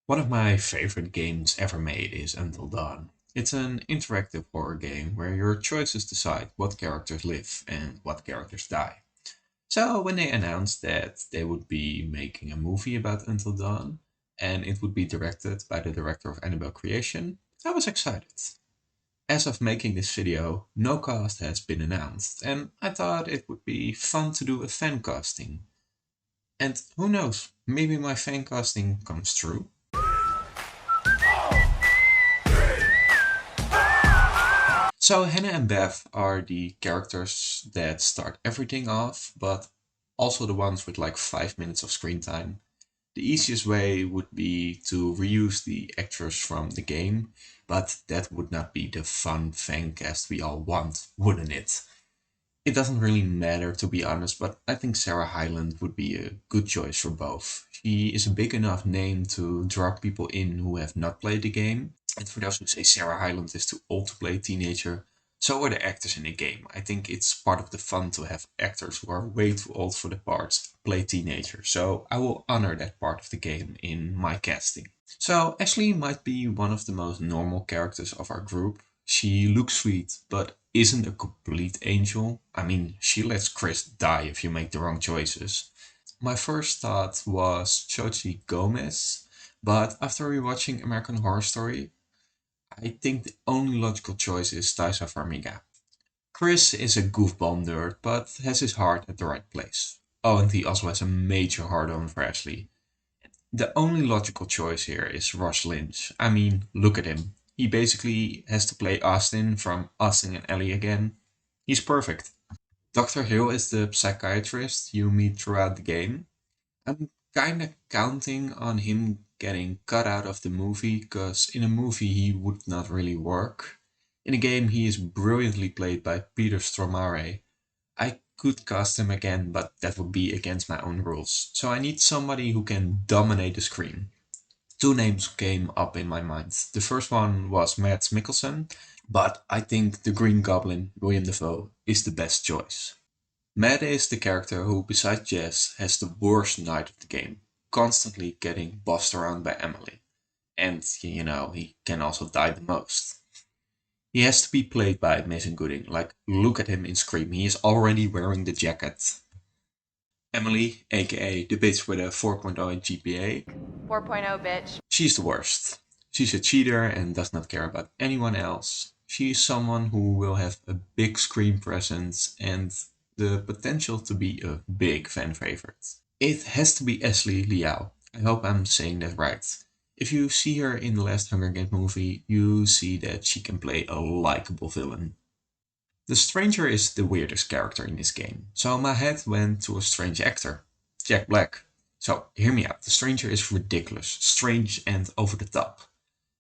One of my favorite games ever made is Until Dawn. It's an interactive horror game where your choices decide what characters live and what characters die. So when they announced that they would be making a movie about Until Dawn and it would be directed by the director of Annabelle Creation, I was excited. As of making this video, no cast has been announced, and I thought it would be fun to do a fan casting. And who knows, maybe my fan casting comes true. So Hannah and Bev are the characters that start everything off, but also the ones with like 5 minutes of screen time. The easiest way would be to reuse the actors from the game, but that would not be the fun fan cast we all want, wouldn't it? It doesn't really matter to be honest, but I think Sarah Hyland would be a good choice for both. She is a big enough name to draw people in who have not played the game. And for those who say Sarah Hyland is too old to play a teenager, so are the actors in the game. I think it's part of the fun to have actors who are way too old for the parts play teenagers. So I will honor that part of the game in my casting. So Ashley might be one of the most normal characters of our group. She looks sweet, but isn't a complete angel. I mean, she lets Chris die if you make the wrong choices. My first thought was Chochi Gomez, but after rewatching American Horror Story, I think the only logical choice is Taisa Farmiga. Chris is a goofball nerd, but has his heart at the right place. Oh, and he also has a major heart on for Ashley. The only logical choice here is Ross Lynch. I mean, look at him. He basically has to play Austin from Austin and Ellie again. He's perfect. Dr. Hill is the psychiatrist you meet throughout the game. I'm kinda counting on him getting cut out of the movie, because in a movie he would not really work. In a game he is brilliantly played by Peter Stormare. I could cast him again, but that would be against my own rules. So I need somebody who can dominate the screen. Two names came up in my mind. The first one was Mads Mikkelsen, but I think the Green Goblin, William Dafoe, is the best choice. Matt is the character who, besides Jess, has the worst night of the game, constantly getting bossed around by Emily. And, he can also die the most. He has to be played by Mason Gooding. Like, look at him in Scream. He is already wearing the jacket. Emily, aka the bitch with a 4.0 GPA. 4.0, bitch. She's the worst. She's a cheater and does not care about anyone else. She's someone who will have a big screen presence and the potential to be a big fan favorite. It has to be Ashley Liao. I hope I'm saying that right. If you see her in the last Hunger Games movie, you see that she can play a likable villain. The Stranger is the weirdest character in this game, so my head went to a strange actor, Jack Black. So hear me out, the Stranger is ridiculous, strange and over the top.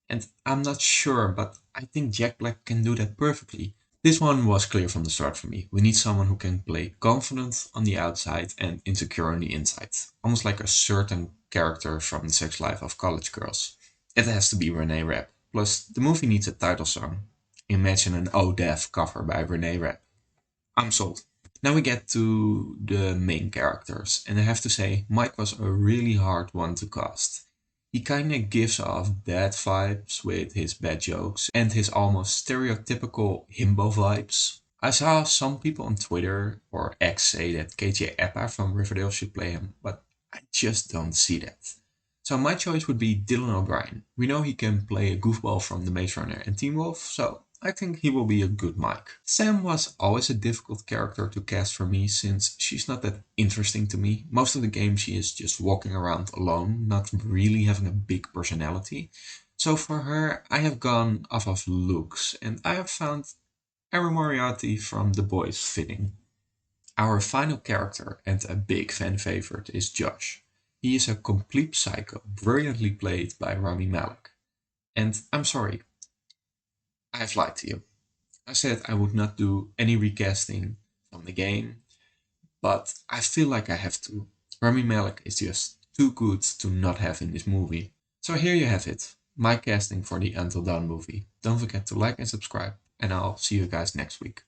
And I'm not sure, but I think Jack Black can do that perfectly. This one was clear from the start for me. We need someone who can play confident on the outside and insecure on the inside. Almost like a certain character from the sex life of college girls. It has to be Renee Rapp. Plus, the movie needs a title song. Imagine an ODEF cover by Renee Rapp. I'm sold. Now we get to the main characters, and I have to say, Mike was a really hard one to cast. He kinda gives off bad vibes with his bad jokes and his almost stereotypical himbo vibes. I saw some people on Twitter or X say that KJ Appa from Riverdale should play him, but I just don't see that. So my choice would be Dylan O'Brien. We know he can play a goofball from The Maze Runner and Teen Wolf, so I think he will be a good Mike. Sam was always a difficult character to cast for me since she's not that interesting to me. Most of the game she is just walking around alone, not really having a big personality. So for her, I have gone off of looks, and I have found Erin Moriarty from The Boys fitting. Our final character and a big fan favorite is Josh. He is a complete psycho, brilliantly played by Rami Malek. And I'm sorry, I have lied to you. I said I would not do any recasting from the game, but I feel like I have to. Rami Malek is just too good to not have in this movie. So here you have it, my casting for the Until Dawn movie. Don't forget to like and subscribe, and I'll see you guys next week.